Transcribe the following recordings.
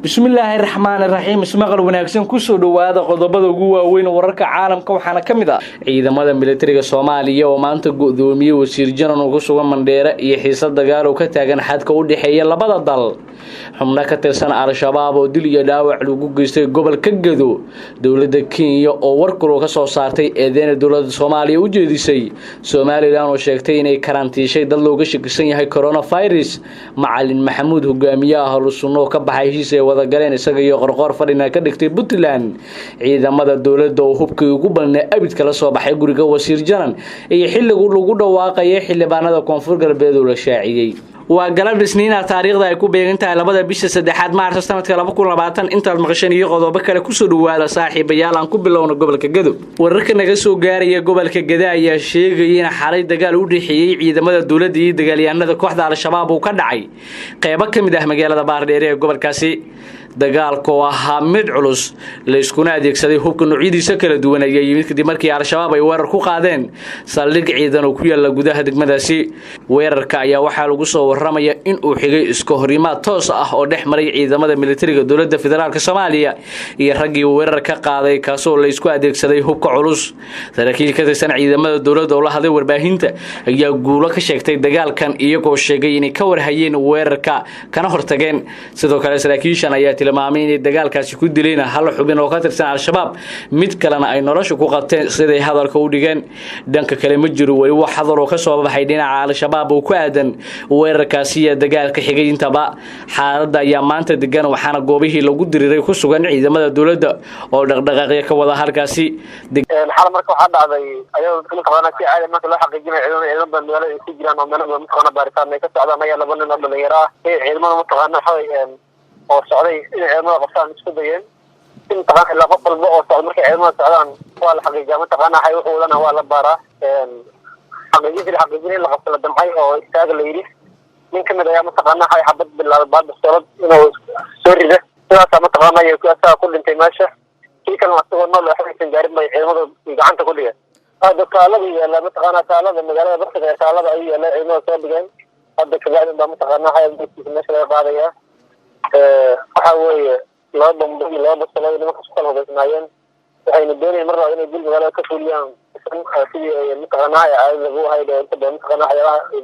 bismillaahi raxmaani raxiim ismaqal wanaagsan ku soo dhawaada qodobada ugu waaweyn wararka caalamka waxaana kamid ah ciidamada militariga Soomaaliya oo maanta go'doomiyay wasiir jaran ugu sugan Mandheera iyo xiisad dagaal oo ka taagan xadka u dhaxeeya labada dal xubno ka tirsan Al-Shabaab oo dil iyo dhaawac lagu geystay gobolka Gedo dawladda Kenya oo warkaro ka soo saartay eedeena dawladda Soomaaliya u jeedisay Soomaaliland oo sheegtay inay karantiishay dad looga shakisan yahay coronavirus macallin Maxamuud hogaamiyaha Ahlusunno ka baxay wada galeen isaga iyo qorqor fadhina ka dhigtay Puntland ciidamada dawladda oo hubkii ugu balnaa abid kala soo baxay guriga wasiir jaran iyo xilligu lagu dhawaaqay xildhibaanada koonfur galbeed oo la shaaciyay waa galab Isniina taariikhda ay ku beegantahay labada bisha 3 Maarso sanadka 2020 inta maqashan iyo qodobo kale ku soo dhawaada saaxiibayaal aan ku bilowno gobolka Gedo wararka naga soo gaaraya gobolka Gedo ayaa sheegay in xalay dagaal u dhaxeeyay ciidamada dawladda iyo dagaalyahanada kooxda Al-Shabaab oo ka dhacay qaybo kamid ah magaalada Baardheere ee gobolkaasi dagaalku ahaa mid culus la isku adeegsaday hubka noocyadiisa kala duwan ay yimid kadib markii Al-Shabaab ay weerar ku qaadeen saldhig ciidan oo ku yaala gudaha degmadaasi weerarka ayaa waxa lagu soo waramaya in uu xigay iska horimaad toos ah oo dhex maray ciidamada militariga dawladda federaalka Soomaaliya iyo raggii weerarka qaaday kaasoo la isku adeegsaday hubka culus saraakiil ka tirsan ciidamada dawladda oo la hadlay warbaahinta ayaa guulo ka sheegtay dagaalkan iyagoo sheegay inay ka warhayeen weerarka kana hortageen sidoo kale saraakiishan ayaa tilmaamay in dagaalkaasi ku dileen hal xubin oo ka tirsan Al-Shabaab mid kalena ay nolosha ku qabteen siday hadalka u dhigeen dhanka kale ma jiro wali wax hadal oo ka soo baxay dhinaca Al-Shabaab oo ku aadan weerarkaasi iyo dagaalka xigay intaba xaaladda ayaa maanta degan waxaana goobihii lagu diriiray ku sugan ciidamada dawladda oo dhaqdhaqaaqyo ka wada halkaasi xal marka waxa dhacday ayuu dadka qabanay si caadi marka loo xaqiijinayo ciidamada magaalada ay ku jiraan oo meelaha mutaqana baaritaan ay ka socdaan ayaa laba nin oo dhalinyaro ah ciidamada mutaqana oo socday in ciidamada qoftaan isku dayeen in taqaan la qof walba oo socdo markay ciidamada socdaan waa la xaqiijiyay mataqaana hay wuxuu wadana waa la baaraa xaqiijin la qabto la damcay oo istaaga la yiri nin kamid ayaa mataqaana hay xabad bilaal baad solad inuu soo rido sidaas mataqaana ay ku asaa ku dhintay meesha kii kale asagoo nool ah xiriirsan gaarin bay ciidamada gacanta ku dhigeen hada taalada iyo la mataqaana taalada magaalada bartay taalada ay yeeleen ciidamada soo dhigeen hada kabaad mataqaana hay meesha laga qaadaya waxa weeye loo dambeeyay loo basalo nimanka isku kala hubaysnaayeen waxayna doonayeen mar inay dil magaalada ka fuliyaan sidii mataqaana ay lagu haydo inta badan mataqaana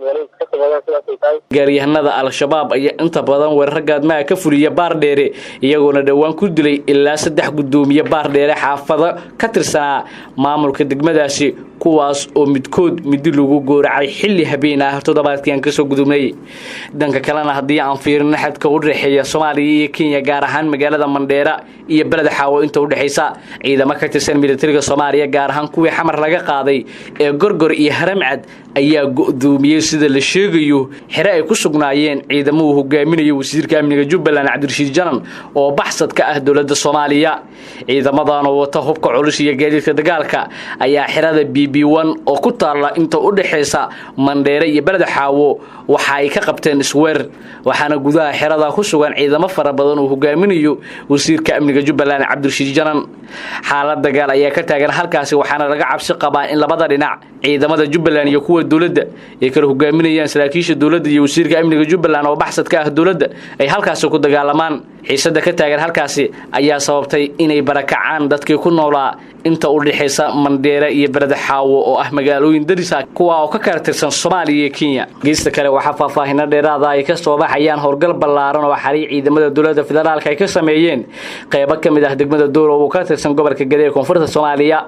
magaalada ka sameeyaan sidaas ay tahay gaariyahanada Al-Shabaab ayaa inta badan weerar gaadma ka fuliya Baardheere iyagoona dhawaan ku dilay ilaa 3 gudoomiye Baardheere xaafado ka tirsan maamulka degmadaasi kuwaas oo midkood midi lagu gooracay xilli habeen ah toddobaadkii ka soo gudumay dhanka kalena hadii aan fiirino xadka u dhaxeeya Soomaaliya iyo Kenya gaar ahaan magaalada Mandheera iyo balad xaawo inta u dhaxaysa ciidamada ka tirsan militariga Soomaaliya gaar ahaan kuwii xamar laga qaaday ee gorgor iyo haramcad ayaa go'doomiyay sida la sheegayo xire ay ku sugnaayeen ciidamada hogaaminaya wasiirka amniga Jubbaland Cabdirashiid Janan oo baxsad ka ah dawladda Soomaaliya ciidamadan oo wata hubka culus iyo gaadiidka dagaalka ayaa xirada BB1 oo ku taala inta u dhaxaysa Mandheera iyo balad xaawo waxa ay ka qabteen isweer waxaana gudaha xirada ku sugan ciidamo fara badan oo hogaaminayo wasiirka amniga Jubbaland Cabdirashiid Janan xaalad dagaal ayaa ka taagan halkaasi waxaana laga cabsi qabaa in labada dhinac ciidamada Jubbaland iyo kuwa dawladda ay kala hogaaminayaan saraakiisha dawladda iyo wasiirka amniga Jubbaland oo baxsad ka ah dawladda ay halkaas ku dagaalamaan xiisada ka taagan halkaasi ayaa sababtay inay barakacaan dadkii ku noolaa inta u dhaxaysa Mandheera iyo balad xaawo oo ah magaalooyin daris ah kuwa oo ka kala tirsan Soomaaliya iyo Kenya geesta kale waxa faahfaahin dheeraad ah ay ka soo baxayaan howlgal ballaaran oo xariiq ciidamada dawladda federaalka ay ka sameeyeen qaybo kamid ah degmada Dooro oo ka tirsan gobolka Gedo ee koonfurta Soomaaliya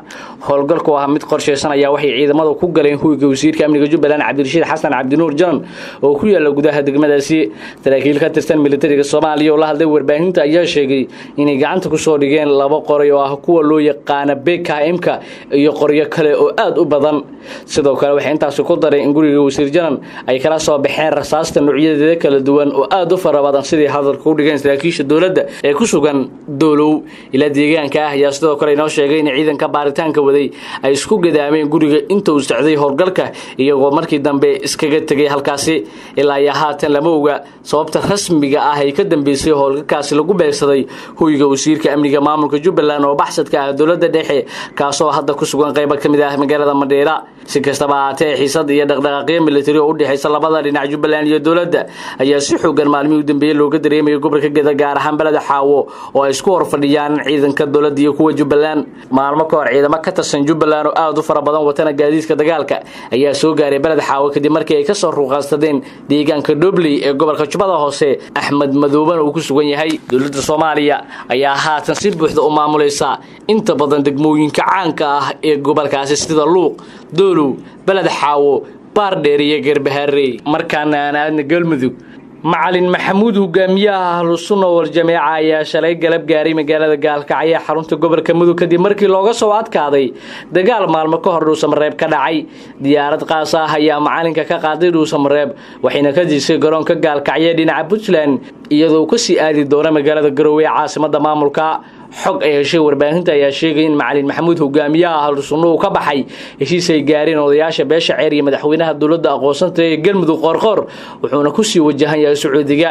howlgalku waa mid qorsheysan ayaa waxay ciidamadu ku galeen hoyga wasiirka amniga Jubbaland Cabdirashiid Xasan Cabdinuur Janan oo ku yaala gudaha degmadaasi saraakiil ka tirsan militariga Soomaaliya oo la hadlay warbaahinta ayaa sheegay inay gacanta ku soo dhigeen 2 qoray oo ah kuwa loo yaqaan BKM-ka iyo qoryo kale oo aad u badan sidoo kale waxay intaas ku daray in guriga wasiir Janan ay kala soo baxeen rasaasta noocyadeeda kala duwan oo aad u fara badan sidii hadalka u dhigeen saraakiisha dawladda ee ku sugan Doolow ila deegaanka ah ayaa sidoo kale inoo sheegay in ciidanka baaritaanka waday ay isku gadaameen guriga inta uu socday howlgalka iyagoo markii dambe iskaga tagay halkaasi ilaa ay haatan lama oga sababta rasmiga ah ay ka dambeysay howlgalkaasi lagu beegsaday hoyga wasiirka amniga maamulka Jubbaland oo baxsadka ah dawladda dhexe kaasoo hadda ku sugan qayb ka mid ah magaalada Mandheera si kastaba ahaatee xiisad iyo dhaqdhaqaaqyo militari oo u dhexeysa labada dhinac Jubbaland iyo dowladda ayaa si xoogan maalmihii u dambeeyay looga dareemay gobolka Gedo gaar ahaan balada Xaawo oo ay isku horfadhiyaan ciidanka dowladda iyo kuwa Jubbaland maalmo ka hor ciidamo ka tirsan Jubbaland oo aad u fara badan watana gaadiidka dagaalka ayaa soo gaaray balada Xaawo kadib markii ay ka soo ruqaastadeen deegaanka Dobley ee gobolka Jubbada Hoose Axmed Madooban oo ku sugan yahay dowladda Soomaaliya ayaa haatan si buuxda u maamulaysa inta badan degmooyinka caanka ah ee gobolkaasi sida Luuq Doolow balada Xaawo Baardheer iyo Garbaharey markaana aan Galmudug Macalin Maxamuud hogaamiyaha Ahlus Sunna wal Jameeca ayaa shalay galab gaaray magaalada Gaalkacyo xarunta gobolka Mudug kadib markii looga soo adkaaday dagaal maalmo ka hor Dhuusamareeb ka dhacay diyaarad qaas ah ayaa macalinka ka qaaday Dhuusamareeb waxayna ka disay garoonka Gaalkacyo dhinaca Puntland iyadoo ku sii aadi doona magaalada Garowe caasimadda maamulka xog ay heshay warbaahinta ayaa sheegay in Macalin Maxamuud hogaamiyaha Ahlus Sunna uu ka baxay heshiis ay gaareen odayaasha beesha ceer iyo madaxweynaha dowladda aqoonsanta ee Galmudug Qorqor wuxuuna ku sii wajahan yahay Sacuudiga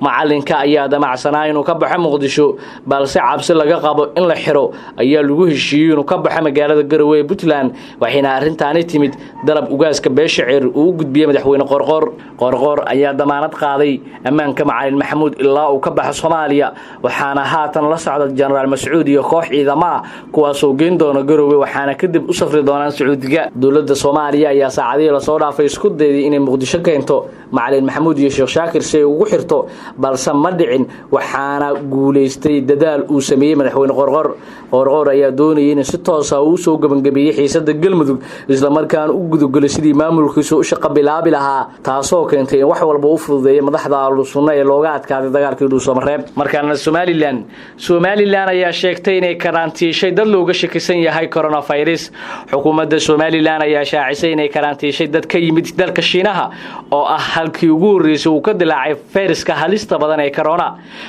macalinka ayaa damacsanaa inuu ka baxo Muqdisho balse cabsi laga qabo in la xiro ayaa lagu heshiiyay inuu ka baxo magaalada Garowe ee Puntland waxayna arrintaani timid dalab ugaaska beesha ceer uu u gudbiyay madaxweyne Qorqor ayaa damaanad qaaday ammaanka Macalin Maxamuud ilaa uu ka baxo Soomaaliya waxaana haatan la socda مسعود iyo koox ciidama kuwaas oo geen doona Garowe waxaana kadib u safri doonaan Sacuudiga dowladda Soomaaliya ayaa saacadii la soo dhaafay isku dayday inay Muqdisho keento Macalin Maxamuud iyo Sheekh Shaakir si ugu xirto balse ma dhicin waxaana guuleystay dadaal uu sameeyay madaxweyne Qorqor ayaa doonayay in si toos ah uu soo gabangabeeyay xiisadda Galmudug isla markaana u guduggalay sidii maamulkiisu u shaqo bilaabi lahaa taasoo keentay in wax walba u fududeeyay madaxda Ahlus Sunna ee looga adkaaday dagaalkii Dhuusamareeb markaana Somaliland ayaa sheegtay inay karantiishay dad looga shakisan yahay coronavirus xukuumadda Somaliland ayaa shaacisay inay karantiishay dad ka yimid dalka Shiinaha oo ah halkii ugu horeysay uu ka dilaacay fayraska halista badan ee corona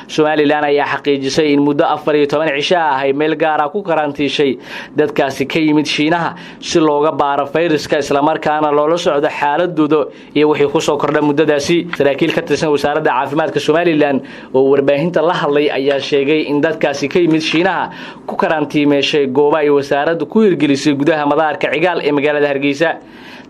Somaliland ayaa xaqiijisay in muddo 14 cisho ah ay meel gaar ah ku karantiishay dadkaasi ka yimid Shiinaha si looga baaro fayraska isla markaana loola socdo xaaladooda iyo wixii ku soo kordhay muddadaasi saraakiil ka tirsan wasaaradda caafimaadka Somaliland oo warbaahinta la hadlay ayaa sheegay in dadkaasi ka yimid Shiinaha ku karantiimeeshay goobo ay wasaaraddu ku hirgelisay gudaha madaarka Cigaal ee magaalada Hargeysa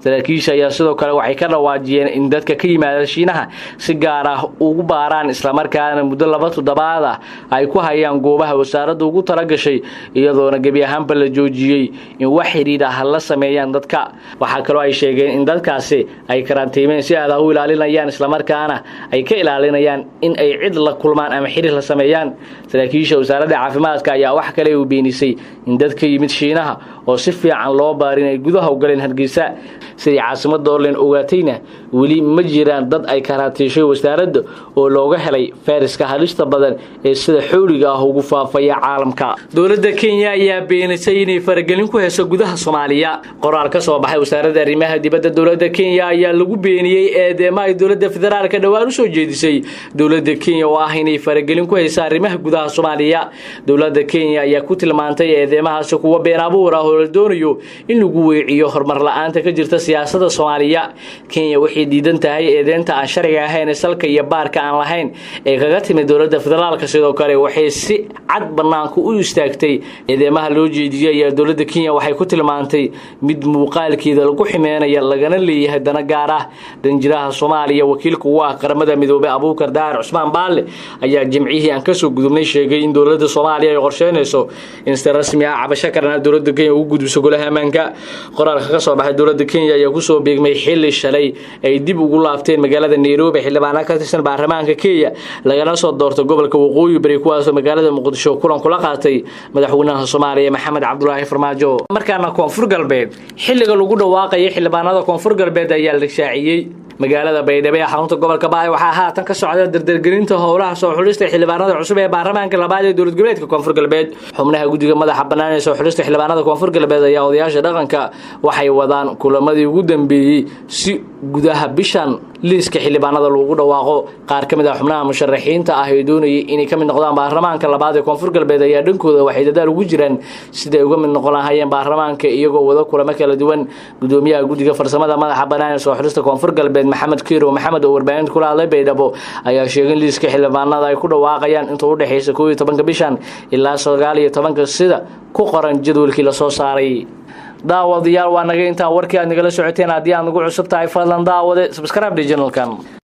saraakiisha ayaa sidoo kale waxay ka dhawaajiyeen in dadka ka yimaada Shiinaha si gaar ah ugu baaraan isla markaana muddo 2 toddobaad ah ay ku hayaan goobaha wasaaraddu ugu talagashay iyadoona gabi ahaanba la joojiyay in wax xiriir ah la sameeyaan dadka waxa kale oo ay sheegeen in dadkaasi ay karantiimeen si aad u ilaalinayaan isla markaana ay ka ilaalinayaan in ay cid la kulmaan ama xiriir la sameeyaan saraakiisha wasaaradda caafimaadka ayaa wax kale u beenisay in dadka yimid Shiinaha oo si fiican loo baarin ay gudaha u galeen Hargeysa sidii caasimadda Orlen ogaatayna weli ma jiraan dad ay karantiishay wasaaradda oo looga helay fayraska halista badan ee sida xooliga ah ugu faafaya caalamka dowladda Kenya ayaa beenisay inay faragelin ku hayso gudaha Soomaaliya qoraal ka soo baxay wasaaradda arrimaha dibadda dowladda Kenya ayaa lagu beeniyay eedeymo ay dowladda federaalka dhawaan u soo jeedisay dowladda Kenya oo ah inay faragelin ku hayso arrimaha gudaha Soomaaliya dowladda Kenya ayaa ku tilmaantay eedeymahaas kuwa been abuur ah oo la doonayo in lagu weeciyo horumar la'aanta ka jirta siyaasadda Soomaaliya Kenya waxay diidan tahay eedeynta aan sharciga ahayn salka iyo baarka aan lahayn ee kaga timid dowladda federaalka sidoo kale waxay si cad banaanka u istaagtay eedeymaha loo jeediyay ee dowladda Kenya waxay ku tilmaantay mid muuqaalkeeda lagu ximeenayo lagana leeyahay dana gaar ah danjiraha Soomaaliya wakiilka u ah qaramada midoobay Abuukar Daar Cusmaan Baalle ayaa jimcihii aan ka soo gudubnay sheegay in dowladda Soomaaliya ay qorsheynayso in si rasmi ah cabasho karana dowladda Kenya ugu gudbiso golaha ammaanka qoraalka ka soo baxay dowladda Kenya ayaa ku soo beegmay xilli shalay ay dib ugu laabteen magaalada Nairobi xildhibaanada ka tirsan baarlamaanka Kenya lagana soo doortay gobolka Waqooyi Bari kuwaas oo magaalada Muqdisho kulan kula qaatay madaxweynaha Soomaaliya Maxamed Cabdullaahi Farmaajo markaana Koonfur Galbeed xilliga lagu dhawaaqay xildhibaanada Koonfur Galbeed ayaa la shaaciyay magaalada Baydhabo ee xarunta gobolka Baay waxaa haatan ka socda dardargelinta howlaha soo xulista xildhibaanada cusub ee baarlamaanka labaad ee dowlad goboleedka Koonfur Galbeed xubnaha guddiga madaxa bannaan ee soo xulista xildhibaanada Koonfur Galbeed ayaa odayaasha dhaqanka waxay wadaan kulamadii ugu dambeeyay si gudaha bishan liiska xildhibaanada lagu dhawaaqo qaar kamid ah xubnaha musharaxiinta ah ee doonayay inay ka mid noqdaan baarlamaanka labaad ee Koonfur Galbeed ayaa dhankooda waxay dadaal ugu jiraan sidii uga mid noqon lahaayeen baarlamaanka iyagoo wada kulamo kala duwan gudoomiyaha guddiga farsamada madaxa bannaan ee soo xulista Koonfur Galbeed Maxamed Kiiro Maxamed oo warbaahinta kula hadlay Baydhabo ayaa sheegay in liiska xildhibaanada ay ku dhawaaqayaan inta u dhaxaysa 12 bishan ilaa 19 sida ku qoran jadwalkii la soo saaray daawadayaal waa naga intaa warkii aad nagala socoteen haddii aad nagu cusub tahay fadlan daawade subscribe channelkan